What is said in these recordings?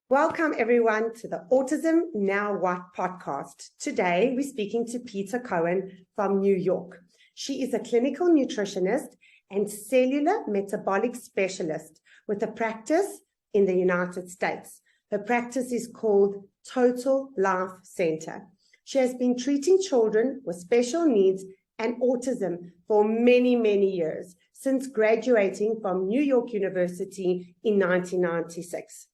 Welcome everyone to the Autism Now What podcast. Today we're speaking to Peta Cohen from New York. She is a clinical nutritionist and cellular metabolic specialist with a practice in the United States. Her practice is called Total Life Center. She has been treating children with special needs and autism for many, many years, since graduating from New York University in 1996.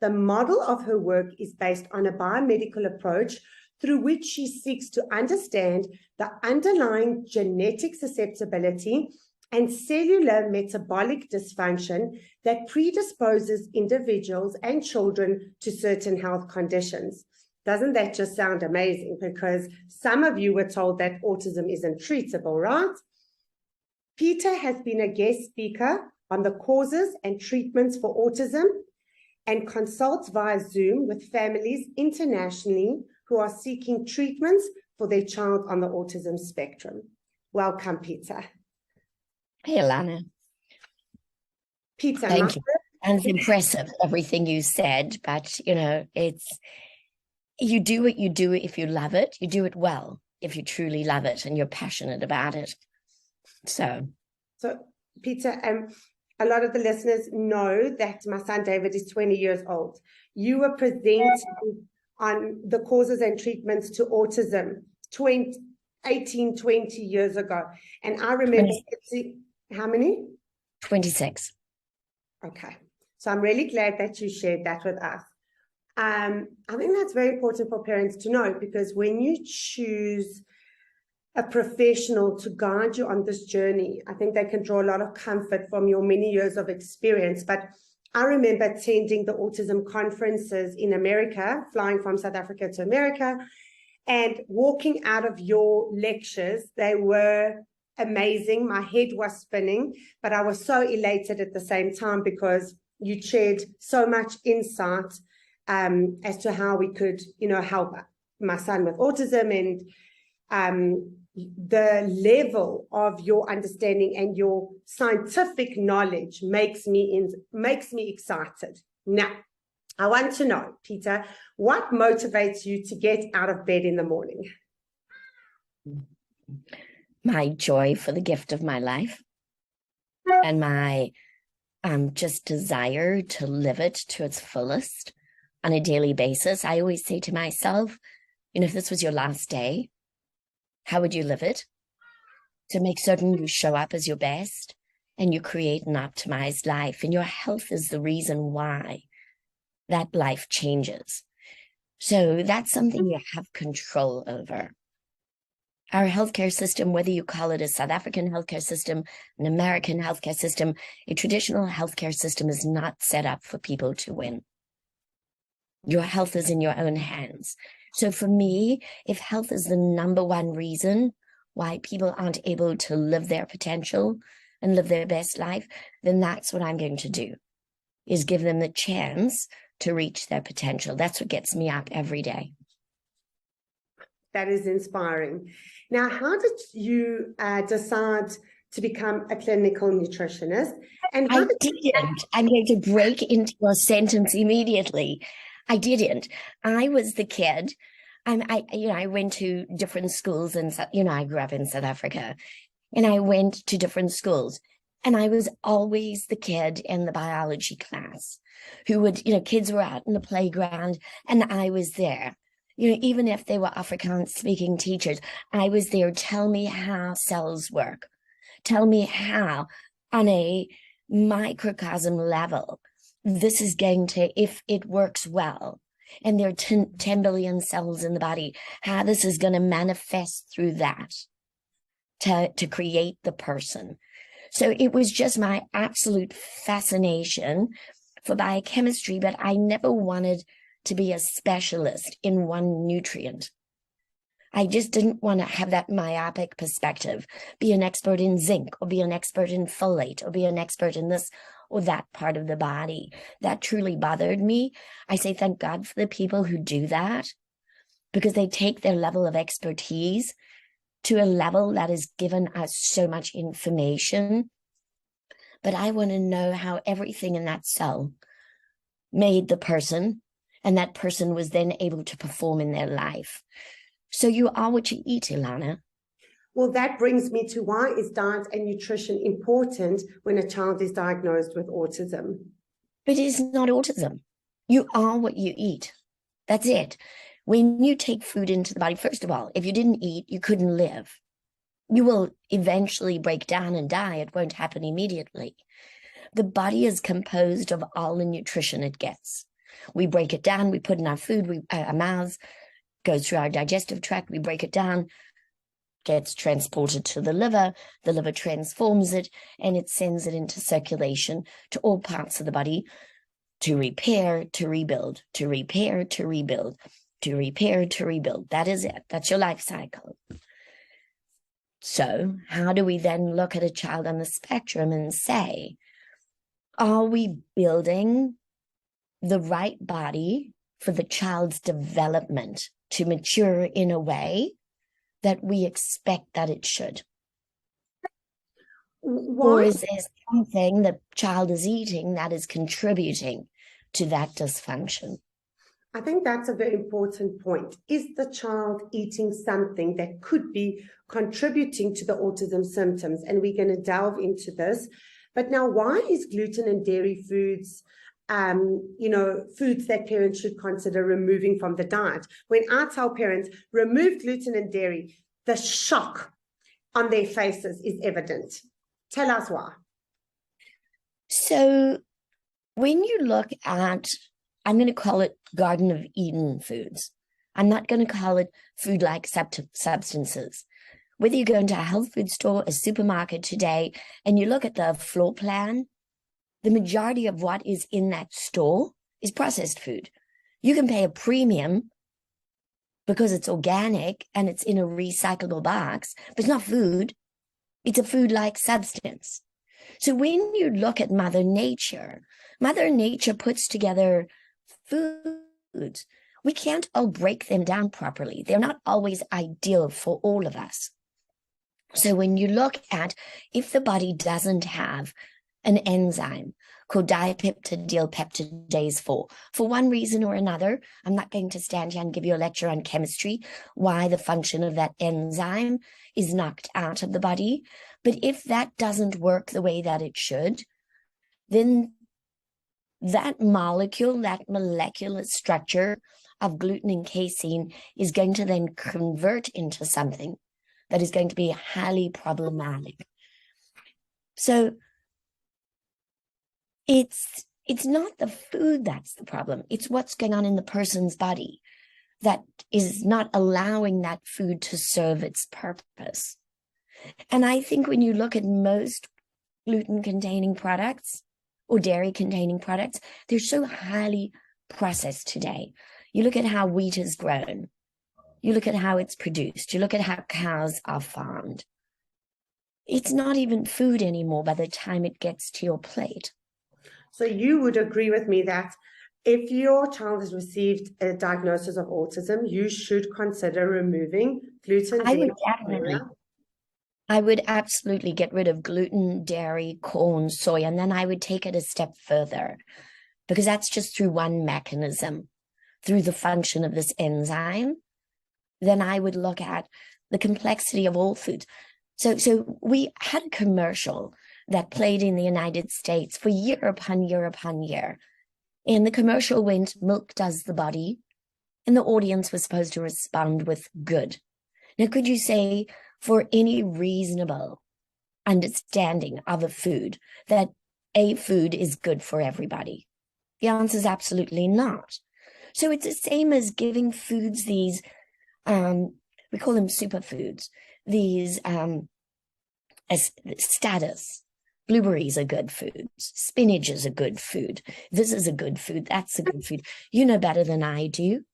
The model of her work is based on a biomedical approach through which she seeks to understand the underlying genetic susceptibility and cellular metabolic dysfunction that predisposes individuals and children to certain health conditions. Doesn't that just sound amazing? Because some of you were told that autism isn't treatable, right? Peta has been a guest speaker on the causes and treatments for autism and consults via Zoom with families internationally who are seeking treatments for their child on the autism spectrum. Welcome, Peta. Hey, Alana. Peta, thank you. And it's impressive, everything you said, but, you do what you do if you love it. You do it well if you truly love it and you're passionate about it. So Peta, a lot of the listeners know that my son David is 20 years old. You were presenting on the causes and treatments to autism 20 years ago. And I remember, how many? 26. Okay. So I'm really glad that you shared that with us. I think that's very important for parents to know, because when you choose a professional to guide you on this journey, I think they can draw a lot of comfort from your many years of experience. But I remember attending the autism conferences in America, flying from South Africa to America, and walking out of your lectures. They were amazing. My head was spinning, but I was so elated at the same time because you shared so much insight as to how we could, help my son with autism, and the level of your understanding and your scientific knowledge makes me excited. Now, I want to know, Peta, what motivates you to get out of bed in the morning? My joy for the gift of my life and my just desire to live it to its fullest on a daily basis. I always say to myself, if this was your last day, how would you live it? To make certain you show up as your best and you create an optimized life. And your health is the reason why that life changes. So that's something you have control over. Our healthcare system, whether you call it a South African healthcare system, an American healthcare system, a traditional healthcare system is not set up for people to win. Your health is in your own hands. So for me, if health is the number one reason why people aren't able to live their potential and live their best life, then that's what I'm going to do, is give them the chance to reach their potential. That's what gets me up every day. That is inspiring. Now, how did you decide to become a clinical nutritionist? And I didn't. I'm going to break into your sentence immediately. I didn't. I was the kid. I went to different schools, and I grew up in South Africa, and I went to different schools, and I was always the kid in the biology class who would, kids were out in the playground, and I was there. Even if they were Afrikaans speaking teachers, I was there. Tell me how cells work. Tell me how, on a microcosm level, this is going to, if it works well, and there are 10 billion cells in the body, how this is going to manifest through that to create the person. So it was just my absolute fascination for biochemistry, but I never wanted to be a specialist in one nutrient. I just didn't want to have that myopic perspective, be an expert in zinc or be an expert in folate or be an expert in this or that part of the body. That truly bothered me. I say thank God for the people who do that, because they take their level of expertise to a level that has given us so much information. But I want to know how everything in that cell made the person And that person was then able to perform in their life. So you are what you eat, Ilana. Well, that brings me to, why is diet and nutrition important when a child is diagnosed with autism? But it is not autism. You are what you eat. That's it. When you take food into the body, first of all, if you didn't eat, you couldn't live. You will eventually break down and die. It won't happen immediately. The body is composed of all the nutrition it gets. We break it down, we put in our food, our mouths, goes through our digestive tract, we break it down, gets transported to the liver transforms it, and it sends it into circulation to all parts of the body to repair, to rebuild, to repair, to rebuild, to repair, to rebuild. That is it. That's your life cycle. So how do we then look at a child on the spectrum and say, are we building the right body for the child's development to mature in a way that we expect that it should? Why? Or is there something the child is eating that is contributing to that dysfunction? I think that's a very important point. Is the child eating something that could be contributing to the autism symptoms? And we're going to delve into this. But now, why is gluten and dairy foods, foods that parents should consider removing from the diet? When I tell parents, remove gluten and dairy, the shock on their faces is evident. Tell us why. So when you look at, I'm going to call it Garden of Eden foods. I'm not going to call it food-like substances. Whether you go into a health food store, a supermarket today, and you look at the floor plan, the majority of what is in that store is processed food. You can pay a premium because it's organic and it's in a recyclable box, but it's not food. It's a food-like substance. So when you look at Mother Nature puts together foods. We can't all break them down properly. They're not always ideal for all of us. So when you look at, if the body doesn't have an enzyme called dipeptidyl peptidase 4, for one reason or another, I'm not going to stand here and give you a lecture on chemistry, why the function of that enzyme is knocked out of the body. But if that doesn't work the way that it should, then that molecule, that molecular structure of gluten and casein is going to then convert into something that is going to be highly problematic. So it's not the food that's the problem. It's what's going on in the person's body that is not allowing that food to serve its purpose. And I think when you look at most gluten-containing products or dairy-containing products, they're so highly processed today. You look at how wheat is grown. You look at how it's produced. You look at how cows are farmed. It's not even food anymore by the time it gets to your plate. So you would agree with me that if your child has received a diagnosis of autism, you should consider removing gluten, I would absolutely get rid of gluten, dairy, corn, soy, and then I would take it a step further, because that's just through one mechanism, through the function of this enzyme. Then I would look at the complexity of all foods. So we had a commercial that played in the United States for year upon year upon year. And the commercial went, milk does the body. And the audience was supposed to respond with good. Now, could you say, for any reasonable understanding of a food, that a food is good for everybody? The answer is absolutely not. So it's the same as giving foods these, we call them superfoods, these status. Blueberries are good foods. Spinach is a good food. This is a good food. That's a good food. You know better than I do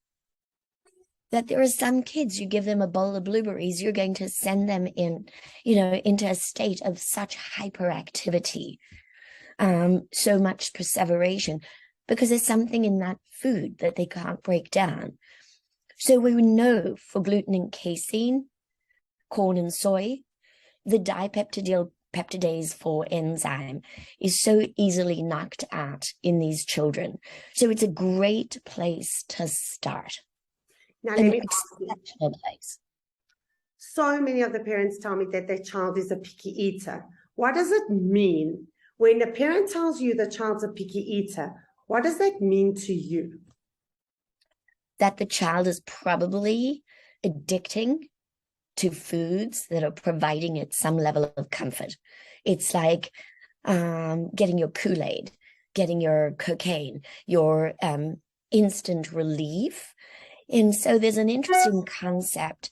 that there are some kids, you give them a bowl of blueberries, you're going to send them in, into a state of such hyperactivity, so much perseveration, because there's something in that food that they can't break down. So we know for gluten and casein, corn and soy, the dipeptidyl peptidase 4 enzyme is so easily knocked out in these children. So it's a great place to start. Now, An let me ask you. exceptional place. So many of the parents tell me that their child is a picky eater. What does it mean when a parent tells you the child's a picky eater? What does that mean to you? That the child is probably addicting to foods that are providing it some level of comfort. It's like getting your Kool-Aid, getting your cocaine, your instant relief. And so there's an interesting concept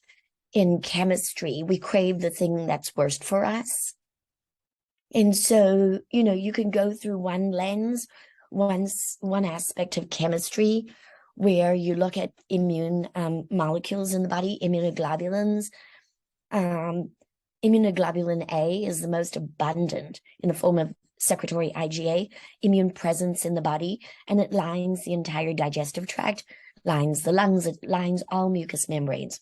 in chemistry. We crave the thing that's worst for us. And so, you can go through one lens, one aspect of chemistry where you look at immune molecules in the body, immunoglobulins. Immunoglobulin A is the most abundant in the form of secretory IgA, immune presence in the body, and it lines the entire digestive tract, lines the lungs, it lines all mucous membranes.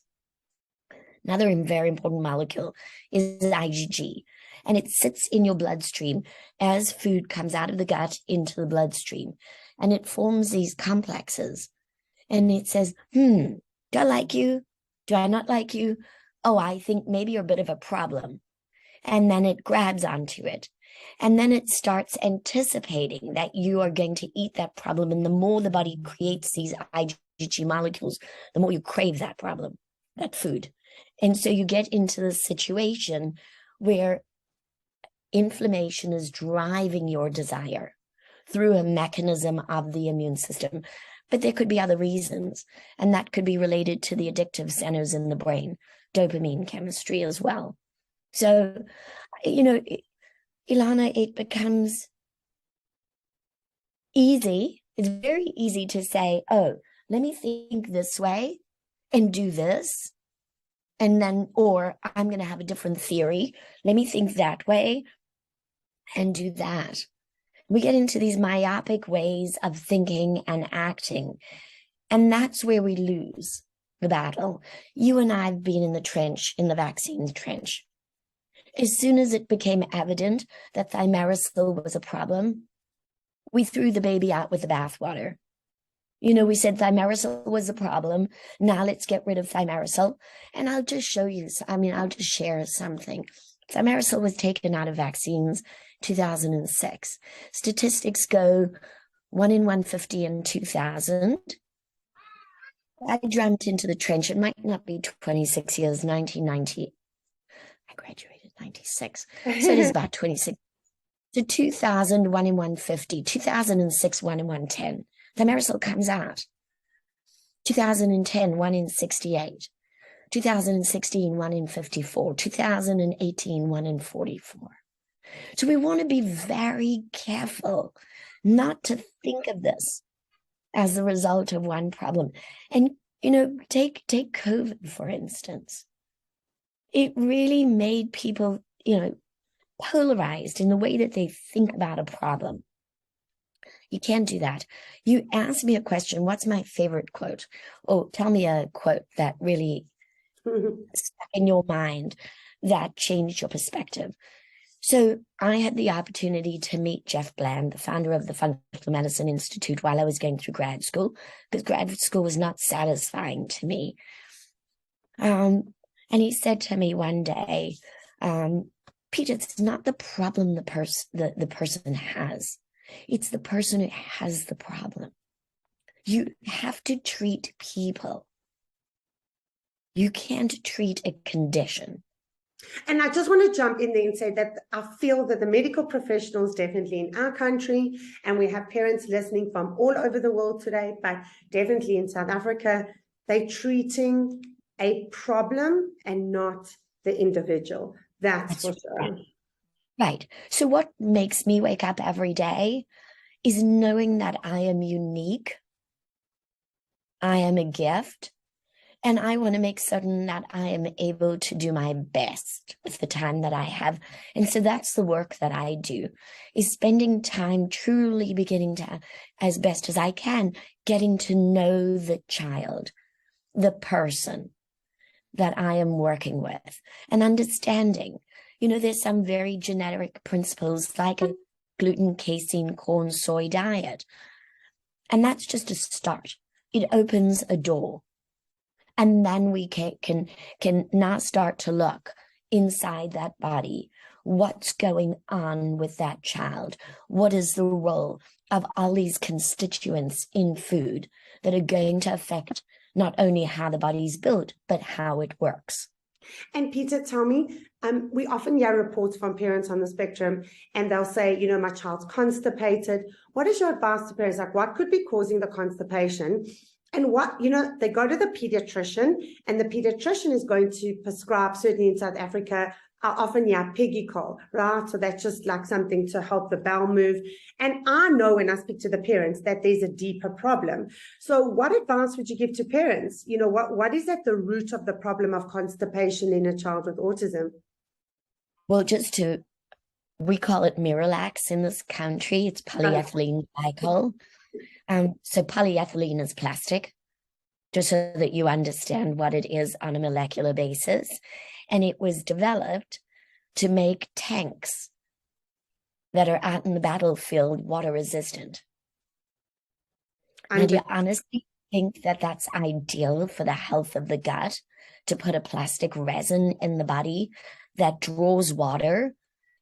Another very important molecule is IgG, and it sits in your bloodstream as food comes out of the gut into the bloodstream, and it forms these complexes. And it says, do I like you? Do I not like you? Oh, I think maybe you're a bit of a problem. And then it grabs onto it. And then it starts anticipating that you are going to eat that problem. And the more the body creates these IgG molecules, the more you crave that problem, that food. And so you get into the situation where inflammation is driving your desire through a mechanism of the immune system. But there could be other reasons, and that could be related to the addictive centers in the brain, dopamine chemistry as well. So, Ilana, it becomes easy. It's very easy to say, oh, let me think this way and do this. And then, or I'm going to have a different theory. Let me think that way and do that. We get into these myopic ways of thinking and acting. And that's where we lose the battle. You and I have been in the trench, in the vaccine trench. As soon as it became evident that thimerosal was a problem, we threw the baby out with the bathwater. We said thimerosal was a problem. Now let's get rid of thimerosal. And I'll just show you, I'll just share something. Thimerosal was taken out of vaccines 2006. Statistics go 1 in 150 in 2000. I jumped into the trench. It might not be 26 years, 1990. I graduated 96. So it is about 26. So 2000, 1 in 150. 2006, 1 in 110. Thimerosal comes out. 2010, 1 in 68. 2016, 1 in 54. 2018, 1 in 44. So we want to be very careful not to think of this as the result of one problem. And, take COVID, for instance. It really made people, polarized in the way that they think about a problem. You can't do that. You ask me a question, what's my favorite quote? Oh, tell me a quote that really stuck in your mind that changed your perspective. So I had the opportunity to meet Jeff Bland, the founder of the Functional Medicine Institute, while I was going through grad school, because grad school was not satisfying to me. And he said to me one day, Peter, it's not the problem the person has. It's the person who has the problem. You have to treat people. You can't treat a condition. And I just want to jump in there and say that I feel that the medical professionals, definitely in our country, and we have parents listening from all over the world today, but definitely in South Africa, they're treating a problem and not the individual. That's for sure. Right. So what makes me wake up every day is knowing that I am unique. I am a gift. And I want to make certain that I am able to do my best with the time that I have. And so that's the work that I do, is spending time truly beginning to, as best as I can, getting to know the child, the person that I am working with, and understanding, There's some very generic principles like a gluten, casein, corn, soy diet. And that's just a start. It opens a door. And then we can now start to look inside that body. What's going on with that child? What is the role of all these constituents in food that are going to affect not only how the body's built, but how it works? And Peter, tell me, we often hear reports from parents on the spectrum, and they'll say, my child's constipated. What is your advice to parents? Like, what could be causing the constipation? And they go to the pediatrician, and the pediatrician is going to prescribe, certainly in South Africa, often, Piggycol, right? So that's just like something to help the bowel move. And I know when I speak to the parents that there's a deeper problem. So what advice would you give to parents? What is at the root of the problem of constipation in a child with autism? Well, we call it Miralax in this country. It's polyethylene glycol. So polyethylene is plastic, just so that you understand what it is on a molecular basis. And it was developed to make tanks that are out in the battlefield water resistant. And do you honestly think that that's ideal for the health of the gut, to put a plastic resin in the body that draws water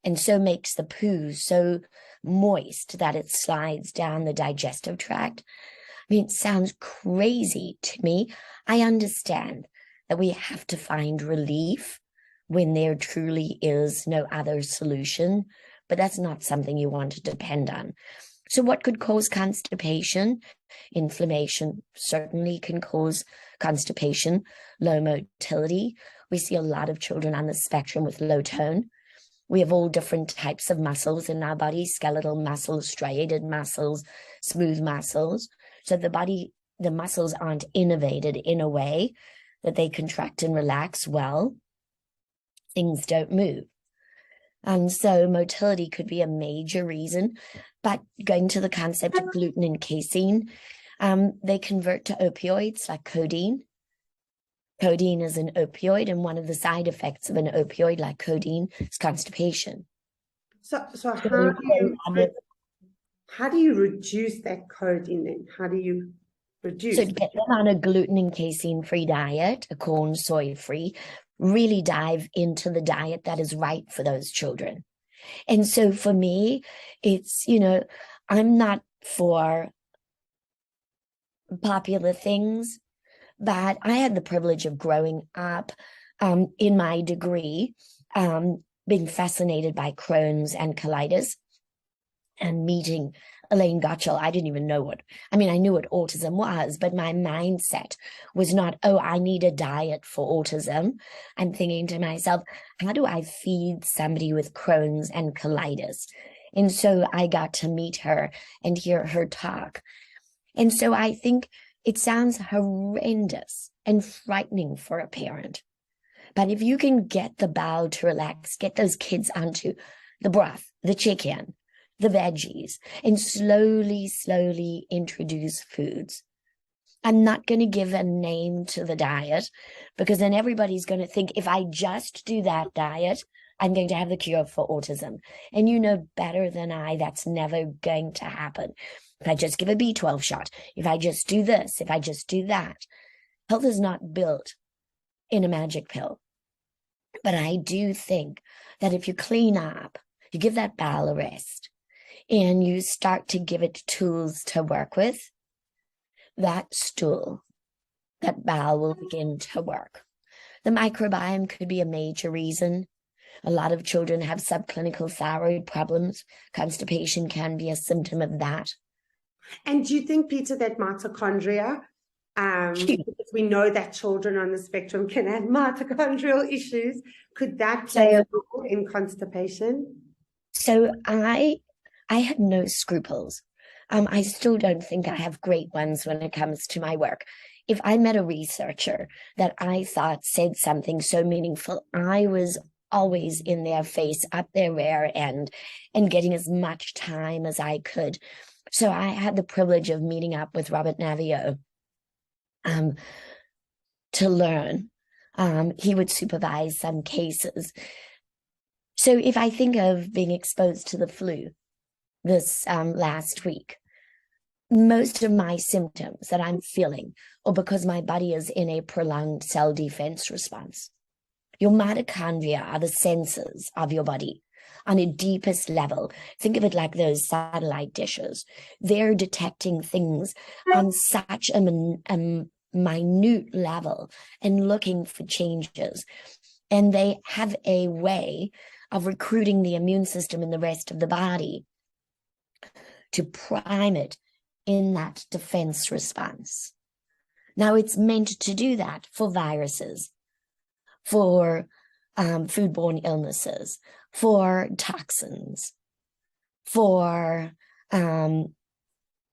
and so makes the poo so moist that it slides down the digestive tract? I mean, it sounds crazy to me. I understand that we have to find relief when there truly is no other solution, but that's not something you want to depend on. So what could cause constipation? Inflammation certainly can cause constipation. Low motility. We see a lot of children on the spectrum with low tone. We have all different types of muscles in our body: skeletal muscles, striated muscles, smooth muscles. So the muscles aren't innervated in a way that they contract and relax well. Things don't move. And so motility could be a major reason. But going to the concept of gluten and casein, they convert to opioids like codeine. Codeine is an opioid, and one of the side effects of an opioid like codeine is constipation. So how do you reduce that codeine then? How do you reduce? So to get them on a gluten and casein-free diet, a corn, soy-free, really dive into the diet that is right for those children. And so for me, it's, I'm not for popular things, but I had the privilege of growing up in my degree, being fascinated by Crohn's and colitis, and meeting Elaine Gottschall. I didn't even know I knew what autism was, but my mindset was not, I need a diet for autism. I'm thinking to myself, how do I feed somebody with Crohn's and colitis? And so I got to meet her and hear her talk. And so I think it sounds horrendous and frightening for a parent. But if you can get the bowel to relax, get those kids onto the broth, the chicken, the veggies, and slowly introduce foods. I'm not going to give a name to the diet, because then everybody's going to think, if I just do that diet, I'm going to have the cure for autism. And you know better than I, that's never going to happen. If I just give a B12 shot, if I just do this, if I just do that. Health is not built in a magic pill. But I do think that if you clean up, you give that bowel a rest, and you start to give it tools to work with, that stool, that bowel will begin to work. The microbiome could be a major reason. A lot of children have subclinical thyroid problems. Constipation can be a symptom of that. And do you think, Peter, that mitochondria, because we know that children on the spectrum can have mitochondrial issues, could that play a role in constipation? So I had no scruples. I still don't think I have great ones when it comes to my work. If I met a researcher that I thought said something so meaningful, I was always in their face, up their rear end, and getting as much time as I could. So I had the privilege of meeting up with Robert Navio to learn. He would supervise some cases. So if I think of being exposed to the flu this last week, most of my symptoms that I'm feeling are because my body is in a prolonged cell defense response. Your mitochondria are the sensors of your body on a deepest level. Think of it like those satellite dishes. They're detecting things on such a minute level and looking for changes. And they have a way of recruiting the immune system in the rest of the body to prime it in that defense response. Now, it's meant to do that for viruses, for foodborne illnesses, for toxins, for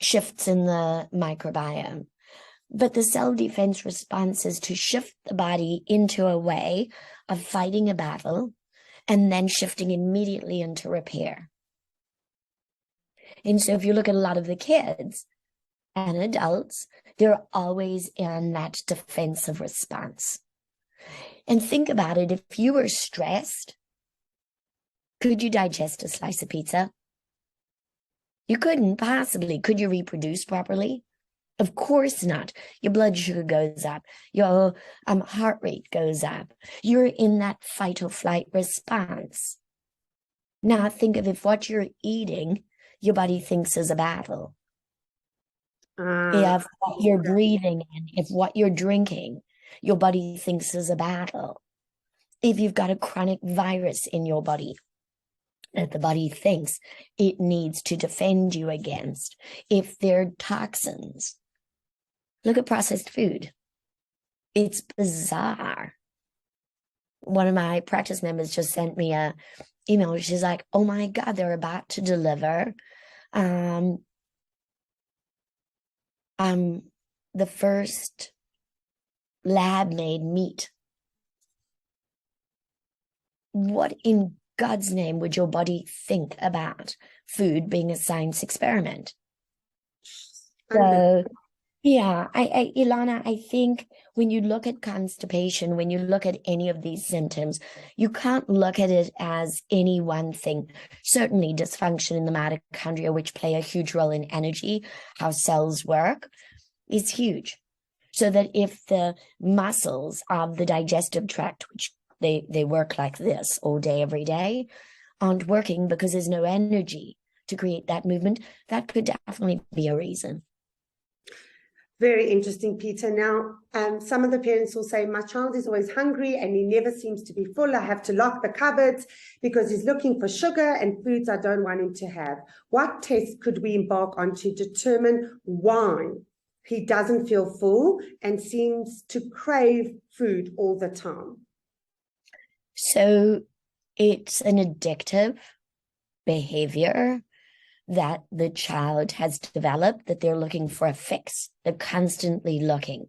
shifts in the microbiome. But the cell defense response is to shift the body into a way of fighting a battle and then shifting immediately into repair. And so if you look at a lot of the kids and adults, they're always in that defensive response. And think about it, if you were stressed, could you digest a slice of pizza? You couldn't possibly. Could you reproduce properly? Of course not. Your blood sugar goes up. Your heart rate goes up. You're in that fight or flight response. Now think of if what you're eating, your body thinks is a battle. If what you're breathing in, if what you're drinking, your body thinks is a battle. If you've got a chronic virus in your body that the body thinks it needs to defend you against, if they're toxins, look at processed food. It's bizarre. One of my practice members just sent me a email. She's like, oh my God, they're about to deliver the first lab-made meat. What in God's name would your body think about food being a science experiment? So, yeah, Ilana, I think when you look at constipation, when you look at any of these symptoms, you can't look at it as any one thing. Certainly dysfunction in the mitochondria, which play a huge role in energy, how cells work, is huge. So that if the muscles of the digestive tract, which they work like this all day, every day, aren't working because there's no energy to create that movement, that could definitely be a reason. Very interesting, Peter. Now, some of the parents will say, my child is always hungry and he never seems to be full. I have to lock the cupboards because he's looking for sugar and foods I don't want him to have. What tests could we embark on to determine why he doesn't feel full and seems to crave food all the time? So it's an addictive behavior that the child has developed, that they're looking for a fix. They're constantly looking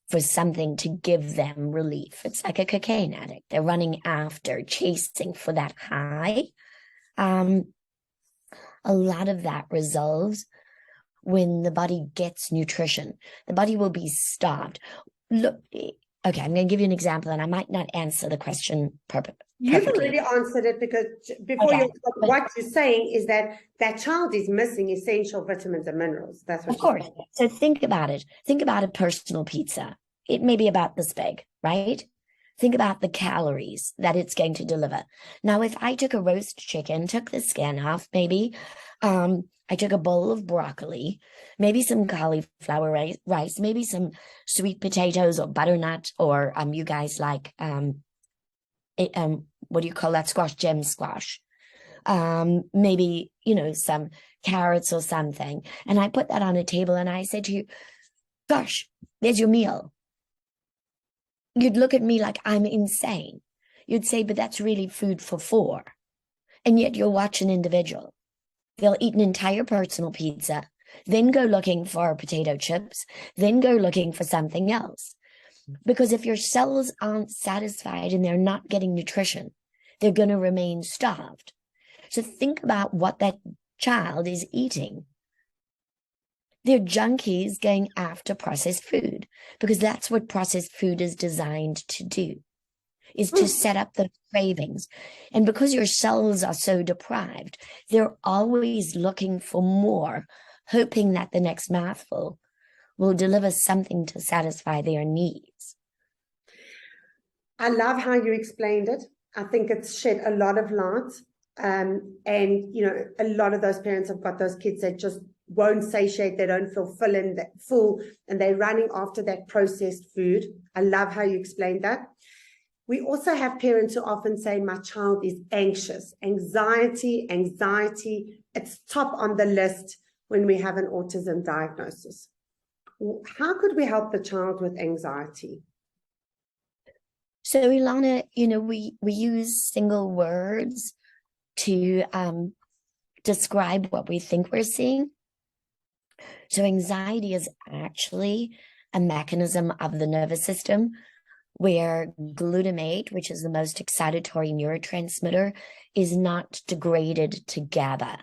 for something to give them relief. It's like a cocaine addict. They're running after, chasing for that high. A lot of that resolves when the body gets nutrition. The body will be starved. Look, okay, I'm going to give you an example, and I might not answer the question perfectly. You've already answered it, because before what you're saying is that that child is missing essential vitamins and minerals. That's what. Of course. So think about it. Think about a personal pizza. It may be about this big, right? Think about the calories that it's going to deliver. Now, if I took a roast chicken, took the skin off, maybe, I took a bowl of broccoli, maybe some cauliflower rice, maybe some sweet potatoes or butternut, or you guys like what do you call that squash? Gem squash. Maybe, some carrots or something. And I put that on a table and I said to you, gosh, there's your meal. You'd look at me like I'm insane. You'd say, but that's really food for four. And yet you'll watch an individual. They'll eat an entire personal pizza, then go looking for potato chips, then go looking for something else. Because if your cells aren't satisfied and they're not getting nutrition, they're going to remain starved. So think about what that child is eating. They're junkies going after processed food, because that's what processed food is designed to do. is to set up the cravings. And because your cells are so deprived, they're always looking for more, hoping that the next mouthful will deliver something to satisfy their needs. I love how you explained it. I think it's shed a lot of light. And, you know, a lot of those parents have got those kids that just won't satiate, they don't feel full, and they're running after that processed food. I love how you explained that. We also have parents who often say, my child is anxious. Anxiety, it's top on the list when we have an autism diagnosis. How could we help the child with anxiety? So, Ilana, you know, we use single words to describe what we think we're seeing. So anxiety is actually a mechanism of the nervous system where glutamate, which is the most excitatory neurotransmitter, is not degraded to GABA.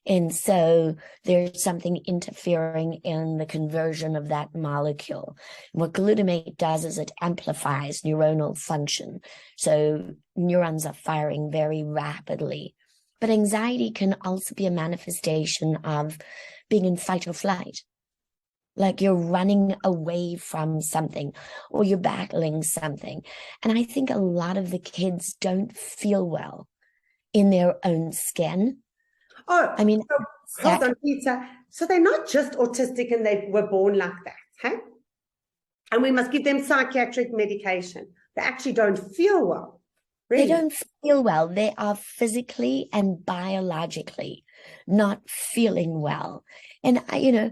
And so there's something interfering in the conversion of that molecule. What glutamate does is it amplifies neuronal function. So neurons are firing very rapidly. But anxiety can also be a manifestation of being in fight or flight. Like you're running away from something or you're battling something. And I think a lot of the kids don't feel well in their own skin. Oh, I mean, so, hold on, Peter. So they're not just autistic and they were born like that, hey? And we must give them psychiatric medication. They actually don't feel well. Really? They don't feel well. They are physically and biologically not feeling well. And, you know,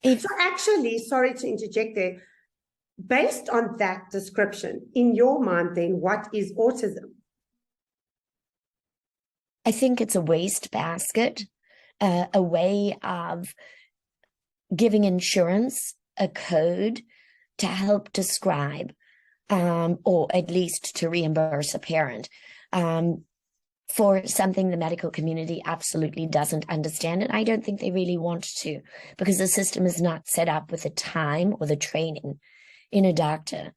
so actually, sorry to interject there, based on that description, in your mind then, what is autism? I think it's a wastebasket, a way of giving insurance a code to help describe, or at least to reimburse a parent for something the medical community absolutely doesn't understand. And I don't think they really want to, because the system is not set up with the time or the training in a doctor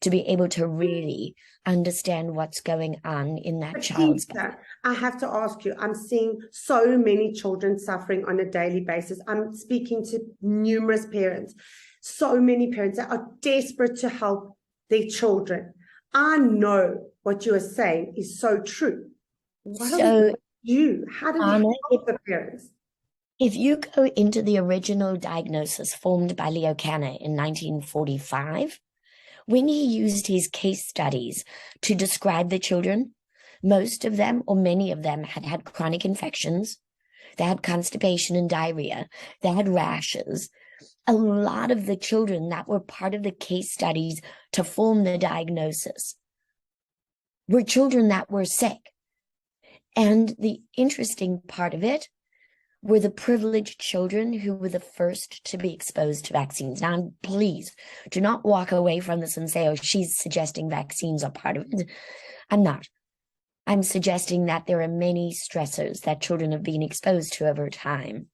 to be able to really understand what's going on in that child's body. I have to ask you, I'm seeing so many children suffering on a daily basis. I'm speaking to numerous parents, so many parents that are desperate to help their children. I know what you are saying is so true. What do we do? How do we help the parents? If you go into the original diagnosis formed by Leo Kanner in 1945, when he used his case studies to describe the children, most of them or many of them had had chronic infections. They had constipation and diarrhea. They had rashes. A lot of the children that were part of the case studies to form the diagnosis were children that were sick. And the interesting part of it were the privileged children who were the first to be exposed to vaccines. Now, please do not walk away from this and say, oh, she's suggesting vaccines are part of it. I'm not. I'm suggesting that there are many stressors that children have been exposed to over time.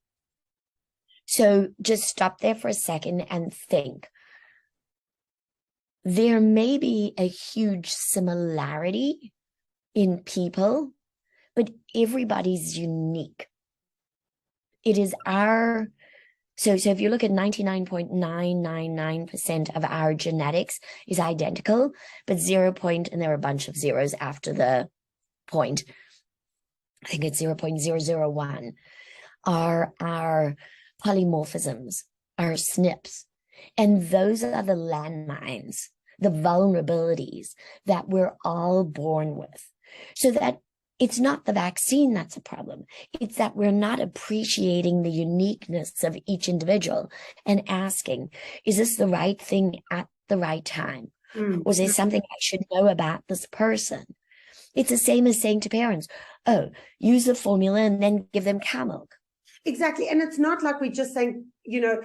So just stop there for a second and think. There may be a huge similarity in people, but everybody's unique. It is our, so if you look at 99.999% of our genetics is identical, but and there are a bunch of zeros after the point, I think it's 0.001, are our polymorphisms, our SNPs. And those are the landmines, the vulnerabilities that we're all born with. So that it's not the vaccine that's a problem. It's that we're not appreciating the uniqueness of each individual and asking, is this the right thing at the right time? Or is there something I should know about this person? It's the same as saying to parents, oh, use the formula and then give them cow milk. Exactly. And it's not like we're just saying, you know,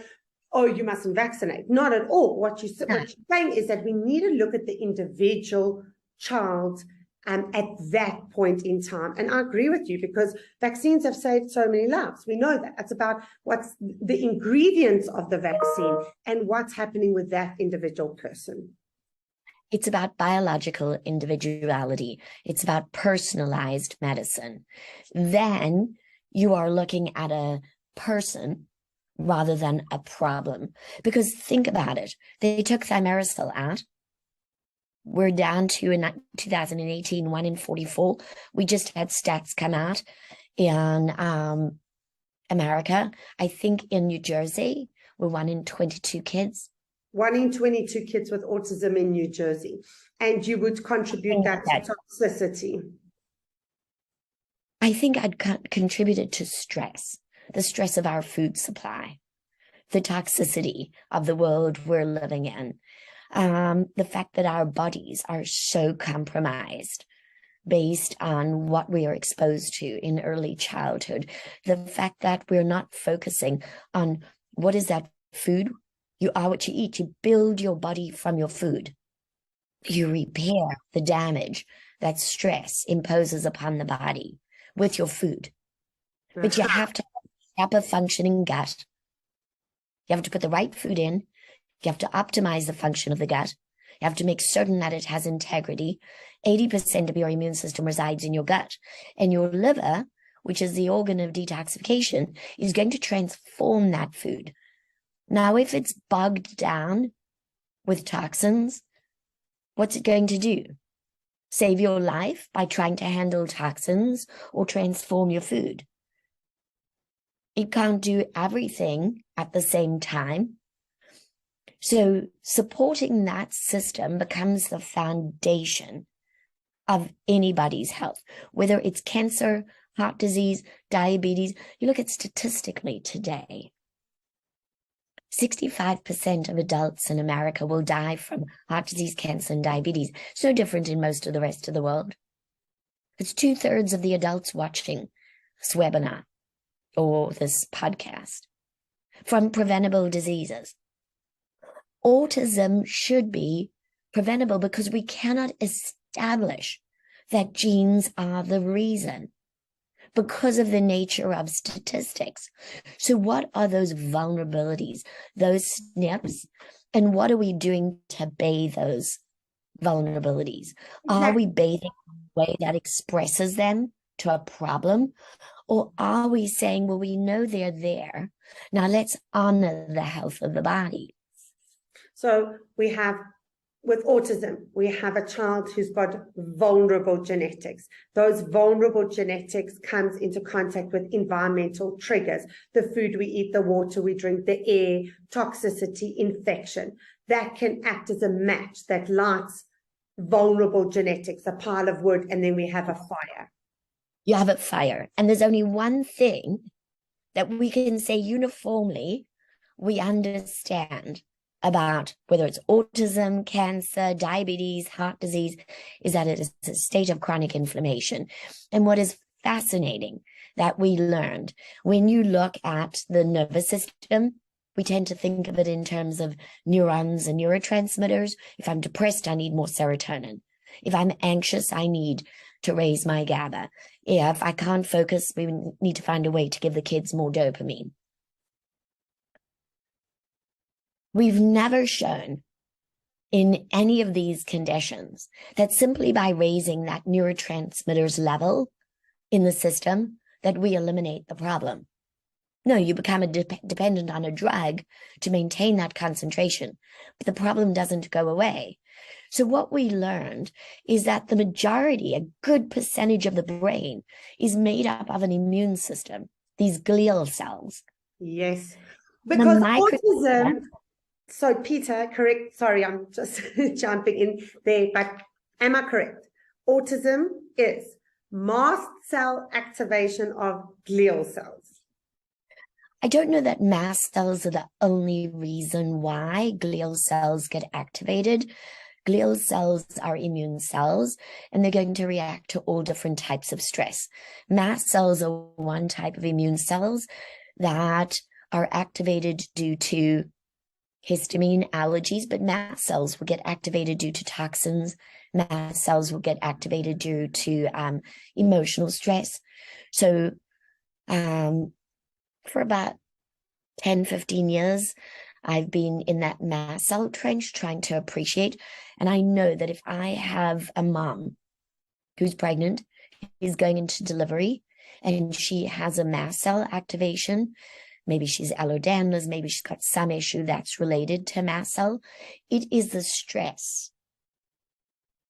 oh, you mustn't vaccinate. Not at all. What you're saying is that we need to look at the individual child at that point in time. And I agree with you, because vaccines have saved so many lives. We know that. It's about what's the ingredients of the vaccine and what's happening with that individual person. It's about biological individuality. It's about personalized medicine. Then you are looking at a person rather than a problem. Because think about it. They took thimerosal out. We're down to, in 2018, 1 in 44. We just had stats come out in America. I think in New Jersey, we're 1 in 22 kids. 1 in 22 kids with autism in New Jersey. And you would contribute that to toxicity? I think I'd contribute it to stress, the stress of our food supply, the toxicity of the world we're living in, the fact that our bodies are so compromised based on what we are exposed to in early childhood, the fact that we're not focusing on what is that food. You are what you eat. You build your body from your food. You repair the damage that stress imposes upon the body with your food. But you have to have a functioning gut. You have to put the right food in. You have to optimize the function of the gut. You have to make certain that it has integrity. 80% of your immune system resides in your gut. And your liver, which is the organ of detoxification, is going to transform that food. Now, if it's bogged down with toxins, what's it going to do? Save your life by trying to handle toxins or transform your food? It can't do everything at the same time. So supporting that system becomes the foundation of anybody's health, whether it's cancer, heart disease, diabetes. You look at statistically today, 65% of adults in America will die from heart disease, cancer, and diabetes. It's no different in most of the rest of the world. It's 2/3 of the adults watching this webinar or this podcast from preventable diseases. Autism should be preventable because we cannot establish that genes are the reason because of the nature of statistics. So what are those vulnerabilities, those SNPs, and what are we doing to bathe those vulnerabilities? Are we bathing in a way that expresses them to a problem? Or are we saying, well, we know they're there. Now let's honor the health of the body. So we have, with autism, we have a child who's got vulnerable genetics. Those vulnerable genetics comes into contact with environmental triggers, the food we eat, the water we drink, the air, toxicity, infection. That can act as a match that lights vulnerable genetics, a pile of wood, and then we have a fire. You have a fire. And there's only one thing that we can say uniformly we understand about whether it's autism, cancer, diabetes, heart disease, is that it is a state of chronic inflammation. And what is fascinating that we learned, when you look at the nervous system, we tend to think of it in terms of neurons and neurotransmitters. If I'm depressed, I need more serotonin. If I'm anxious, I need to raise my GABA. If I can't focus, we need to find a way to give the kids more dopamine. We've never shown in any of these conditions that simply by raising that neurotransmitters level in the system that we eliminate the problem. No, you become dependent on a drug to maintain that concentration, but the problem doesn't go away. So what we learned is that the majority, a good percentage of the brain, is made up of an immune system, these glial cells. Yes, because autism... So, Peter, correct? Sorry, I'm just jumping in there, but am I correct? Autism is mast cell activation of glial cells. I don't know that mast cells are the only reason why glial cells get activated. Glial cells are immune cells, and they're going to react to all different types of stress. Mast cells are one type of immune cells that are activated due to histamine, allergies, but mast cells will get activated due to toxins. Mast cells will get activated due to emotional stress. So for about 10, 15 years, I've been in that mast cell trench trying to appreciate. And I know that if I have a mom who's pregnant, is going into delivery, and she has a mast cell activation, maybe she's allodanless, maybe she's got some issue that's related to mast cell, it is the stress.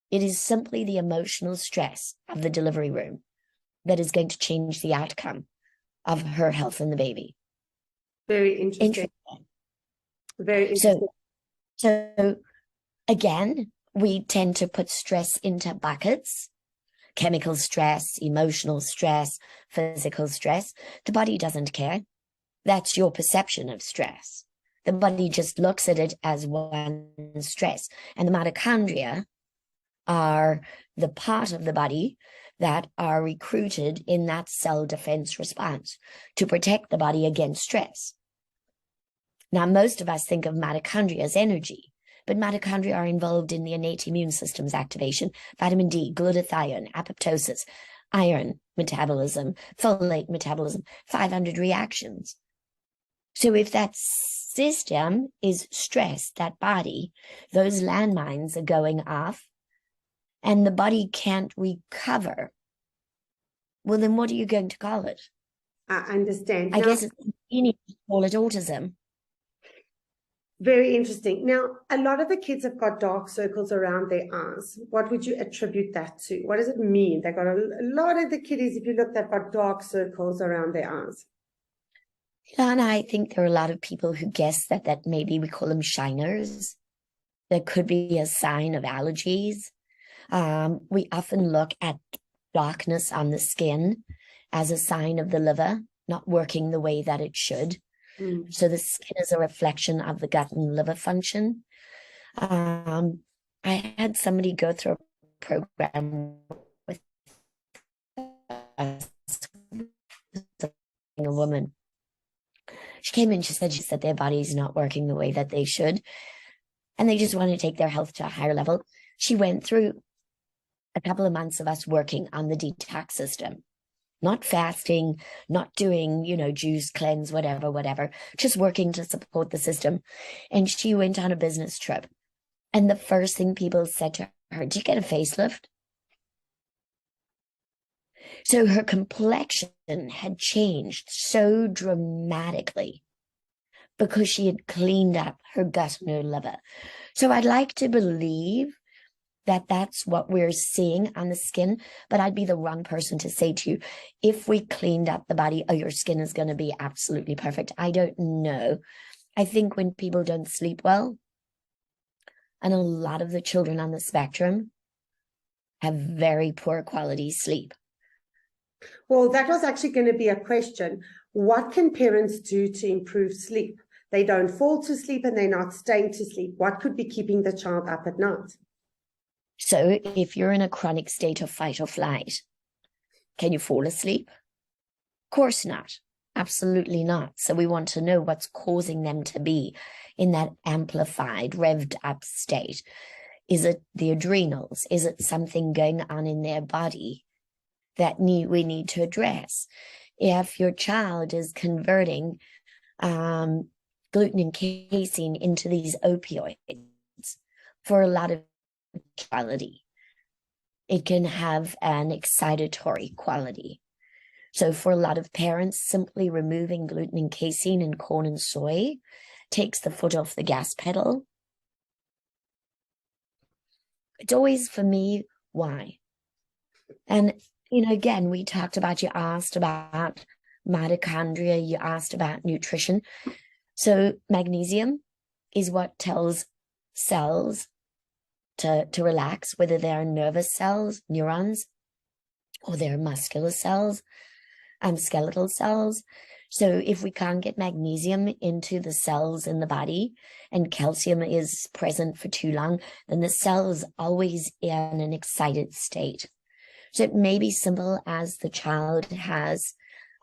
It is simply the emotional stress of the delivery room that is going to change the outcome of her health and the baby. Very interesting. Very interesting. So again, we tend to put stress into buckets: chemical stress, emotional stress, physical stress. The body doesn't care. That's your perception of stress. The body just looks at it as one stress. And the mitochondria are the part of the body that are recruited in that cell defense response to protect the body against stress. Now, most of us think of mitochondria as energy, but mitochondria are involved in the innate immune system's activation, vitamin D, glutathione, apoptosis, iron metabolism, folate metabolism, 500 reactions. So if that system is stressed, that body, those landmines are going off, and the body can't recover, well, then what are you going to call it? I understand. I guess it's convenient to call it autism. Very interesting. Now, a lot of the kids have got dark circles around their eyes. What would you attribute that to? What does it mean? They've got a lot of the kiddies, if you look, they've got dark circles around their eyes. Yeah, and I think there are a lot of people who guess that maybe we call them shiners. That could be a sign of allergies. We often look at darkness on the skin as a sign of the liver not working the way that it should. So the skin is a reflection of the gut and liver function. I had somebody go through a program with a woman. She came in, she said their body's not working the way that they should, and they just want to take their health to a higher level. She went through a couple of months of us working on the detox system. Not fasting, not doing, juice, cleanse, whatever, just working to support the system. And she went on a business trip. And the first thing people said to her, "Did you get a facelift?" So her complexion had changed so dramatically because she had cleaned up her gut and her liver. So I'd like to believe that that's what we're seeing on the skin, but I'd be the wrong person to say to you, if we cleaned up the body, oh, your skin is going to be absolutely perfect. I don't know. I think when people don't sleep well, and a lot of the children on the spectrum have very poor quality sleep. Well, that was actually going to be a question. What can parents do to improve sleep? They don't fall to sleep and they're not staying to sleep. What could be keeping the child up at night? So if you're in a chronic state of fight or flight, can you fall asleep? Of course not. Absolutely not. So we want to know what's causing them to be in that amplified, revved up state. Is it the adrenals? Is it something going on in their body that we need to address? If your child is converting gluten and casein into these opioids for a lot of quality, it can have an excitatory quality. So for a lot of parents, simply removing gluten and casein and corn and soy takes the foot off the gas pedal. It's always, for me, why? And, again, we talked about, you asked about mitochondria, you asked about nutrition. So magnesium is what tells cells to relax, whether they're nervous cells, neurons, or they're muscular cells, skeletal cells. So if we can't get magnesium into the cells in the body and calcium is present for too long, then the cell is always in an excited state. So it may be simple as the child has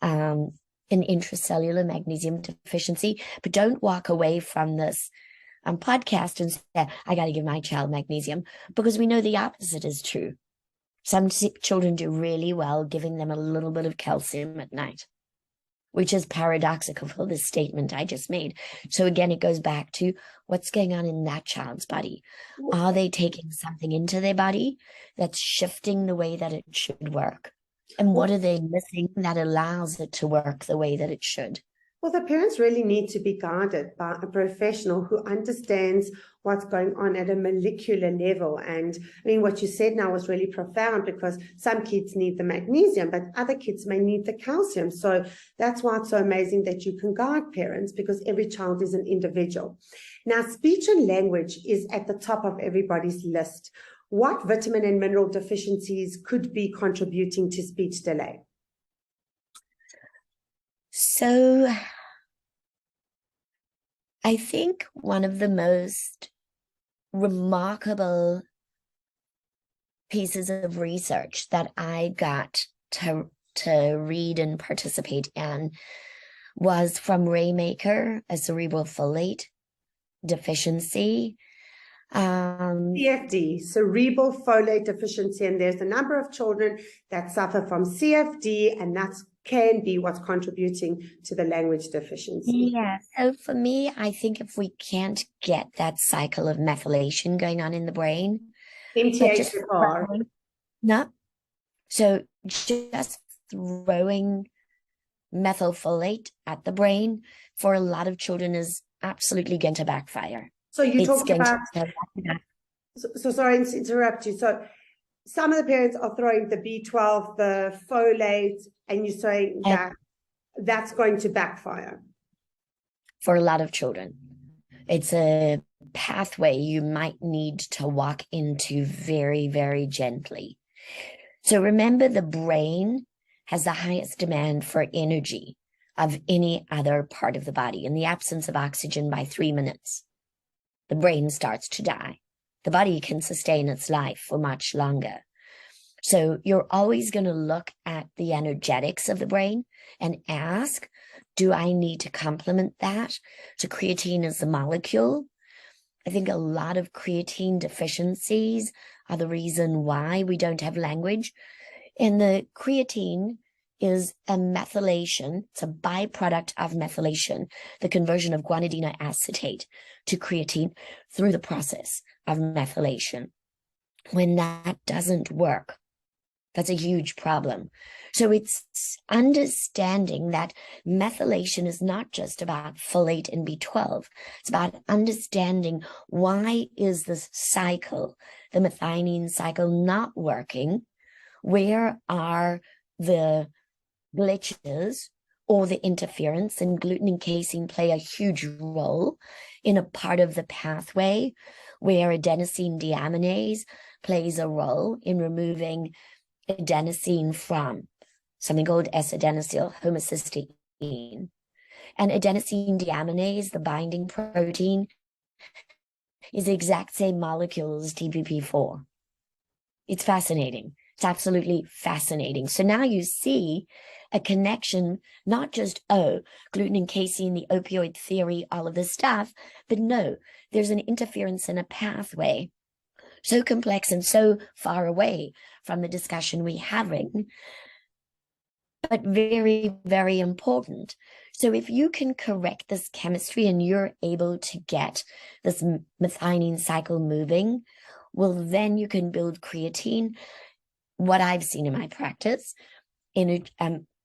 an intracellular magnesium deficiency, but don't walk away from this podcast and say, I got to give my child magnesium, because we know the opposite is true. Some children do really well giving them a little bit of calcium at night. which is paradoxical for the statement I just made. So again, it goes back to what's going on in that child's body. Are they taking something into their body that's shifting the way that it should work? And what are they missing that allows it to work the way that it should? Well, the parents really need to be guided by a professional who understands what's going on at a molecular level. And I mean, what you said now was really profound, because some kids need the magnesium, but other kids may need the calcium. So that's why it's so amazing that you can guide parents, because every child is an individual. Now, speech and language is at the top of everybody's list. What vitamin and mineral deficiencies could be contributing to speech delay? So I think one of the most remarkable pieces of research that I got to read and participate in was from Raymaker, a cerebral folate deficiency. CFD, cerebral folate deficiency, and there's a number of children that suffer from CFD, and that can be what's contributing to the language deficiency. Yeah, so for me, I think if we can't get that cycle of methylation going on in the brain, MTHFR. No, so just throwing methylfolate at the brain for a lot of children is absolutely going to backfire. So you're talking about, so sorry to interrupt you. So some of the parents are throwing the B12, the folate, and you're saying that that's going to backfire. For a lot of children. It's a pathway you might need to walk into very, very gently. So remember, the brain has the highest demand for energy of any other part of the body. In the absence of oxygen by 3 minutes, the brain starts to die. The body can sustain its life for much longer. So you're always going to look at the energetics of the brain and ask, do I need to complement that? So creatine is the molecule. I think a lot of creatine deficiencies are the reason why we don't have language. And the creatine is a methylation. It's a byproduct of methylation, the conversion of guanidino acetate to creatine through the process of methylation. When that doesn't work, that's a huge problem. So it's understanding that methylation is not just about folate and B12. It's about understanding, why is this cycle, the methionine cycle, not working? Where are the glitches or the interference? And gluten and casein play a huge role in a part of the pathway where adenosine deaminase plays a role in removing adenosine from something called S-adenosyl homocysteine. And adenosine deaminase, the binding protein, is the exact same molecule as DPP4. It's fascinating. It's absolutely fascinating. So now you see a connection, not just, oh, gluten and casein, the opioid theory, all of this stuff, but no, there's an interference in a pathway so complex and so far away from the discussion we're having, but very, very important. So if you can correct this chemistry and you're able to get this methionine cycle moving, well, then you can build creatine. What I've seen in my practice,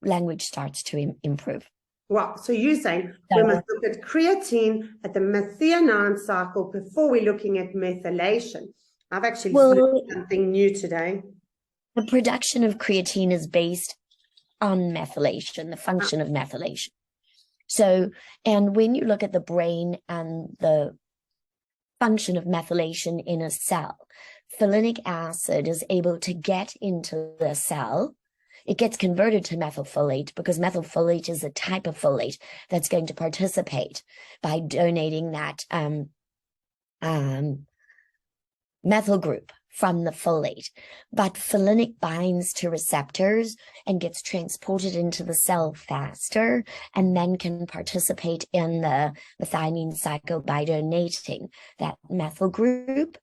language starts to improve. Wow. So you're saying we must look at creatine at the methionine cycle before we're looking at methylation. I've actually learned something new today. The production of creatine is based on methylation, the function of methylation. So, and when you look at the brain and the function of methylation in a cell, folinic acid is able to get into the cell. It gets converted to methylfolate because methylfolate is a type of folate that's going to participate by donating that methyl group from the folate. But folinic binds to receptors and gets transported into the cell faster, and then can participate in the methionine cycle by donating that methyl group.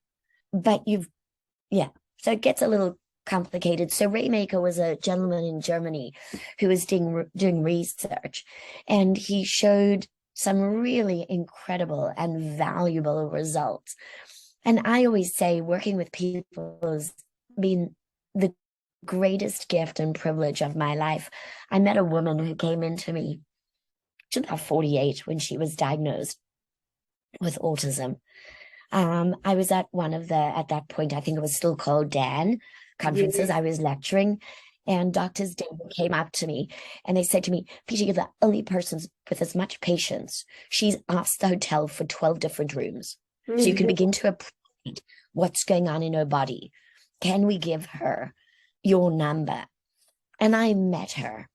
But so it gets a little complicated. So Raymaker was a gentleman in Germany who was doing research, and he showed some really incredible and valuable results. And I always say working with people has been the greatest gift and privilege of my life. I met a woman who came into me, she was about 48 when she was diagnosed with autism. I was at one of at that point, I think it was still called Dan conferences. Yes. I was lecturing, and doctors came up to me and they said to me, Peter, you're the only person with as much patience. She's asked the hotel for 12 different rooms. So you can begin to appreciate what's going on in her body. Can we give her your number? And I met her.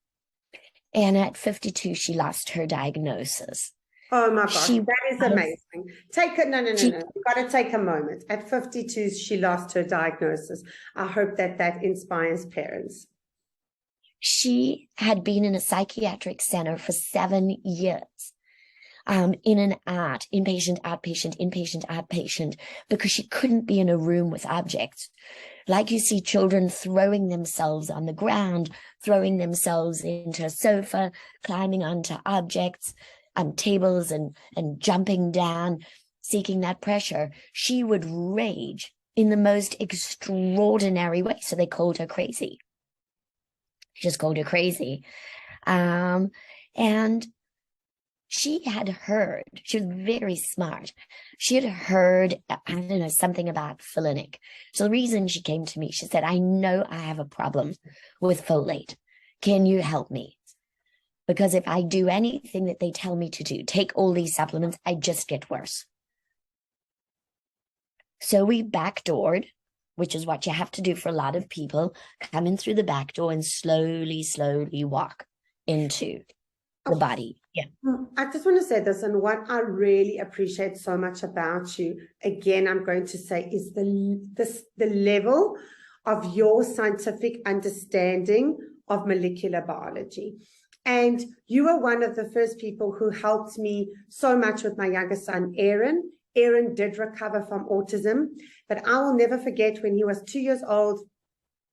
And at 52, she lost her diagnosis. Oh my gosh, that is amazing. Take it. No. You've got to take a moment. At 52, she lost her diagnosis. I hope that inspires parents. She had been in a psychiatric center for 7 years, in and out, inpatient, outpatient, because she couldn't be in a room with objects. Like you see children throwing themselves on the ground, throwing themselves into a sofa, climbing onto objects, tables and jumping down, seeking that pressure. She would rage in the most extraordinary way. So they called her crazy. Just called her crazy. And she had heard, she was very smart. She had heard, I don't know, something about folinic. So the reason she came to me, she said, I know I have a problem with folate. Can you help me? Because if I do anything that they tell me to do, take all these supplements, I just get worse. So we backdoored, which is what you have to do for a lot of people, come in through the back door and slowly walk into the body. Yeah. I just want to say this, and what I really appreciate so much about you, again, I'm going to say, is the level of your scientific understanding of molecular biology. And you were one of the first people who helped me so much with my younger son, Aaron. Aaron did recover from autism, but I will never forget when he was 2 years old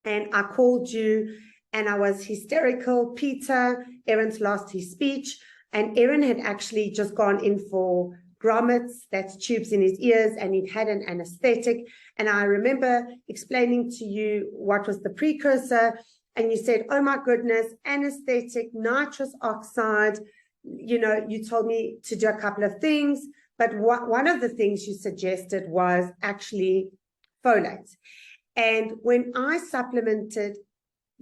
and I called you and I was hysterical. Peter, Aaron's lost his speech, and Aaron had actually just gone in for grommets, that's tubes in his ears, and he'd had an anesthetic. And I remember explaining to you what was the precursor. And you said, oh my goodness, anesthetic, nitrous oxide. You know, you told me to do a couple of things, but one of the things you suggested was actually folate. And when I supplemented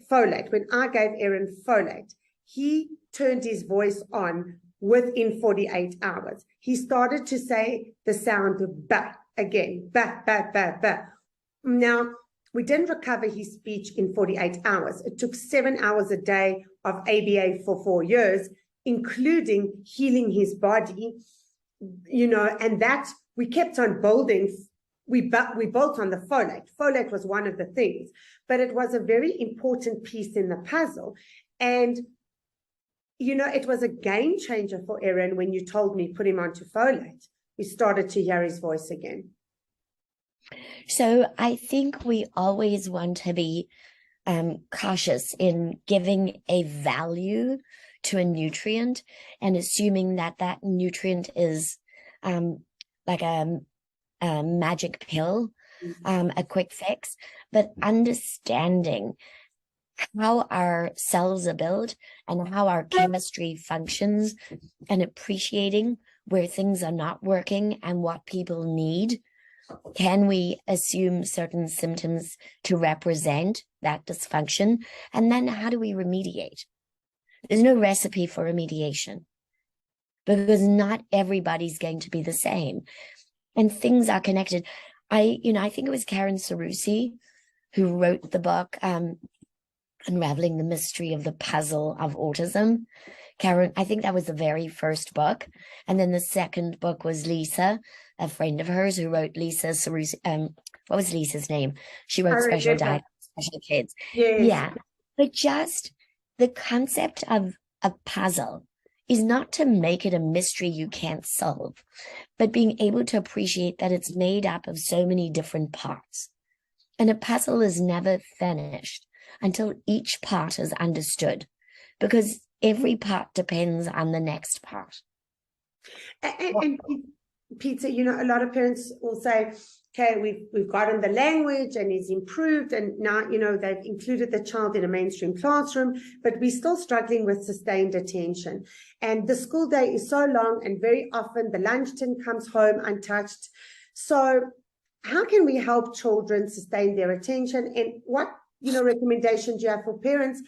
folate, when I gave Aaron folate, he turned his voice on within 48 hours. He started to say the sound ba again, ba, ba, ba, ba. Now, we didn't recover his speech in 48 hours. It took 7 hours a day of ABA for 4 years, including healing his body, you know, and that we kept on building. We built on the folate. Folate was one of the things, but it was a very important piece in the puzzle. And, you know, it was a game changer for Aaron when you told me put him onto folate. We started to hear his voice again. So I think we always want to be cautious in giving a value to a nutrient and assuming that that nutrient is like a magic pill, a quick fix, but understanding how our cells are built and how our chemistry functions and appreciating where things are not working and what people need. Can we assume certain symptoms to represent that dysfunction? And then how do we remediate? There's no recipe for remediation because not everybody's going to be the same. And things are connected. I think it was Karen Sarusi who wrote the book, Unraveling the Mystery of the Puzzle of Autism. Karen, I think that was the very first book. And then the second book was Lisa, a friend of hers who wrote Lisa Sarusi. What was Lisa's name? She wrote Special Diet, Special Kids. Yes. Yeah. But just the concept of a puzzle is not to make it a mystery you can't solve, but being able to appreciate that it's made up of so many different parts. And a puzzle is never finished until each part is understood, because every part depends on the next part. And Peter, a lot of parents will say, okay, we've gotten the language and it's improved, and now, they've included the child in a mainstream classroom, but we're still struggling with sustained attention. And the school day is so long, and very often the lunch tin comes home untouched. So how can we help children sustain their attention? And what, recommendations do you have for parents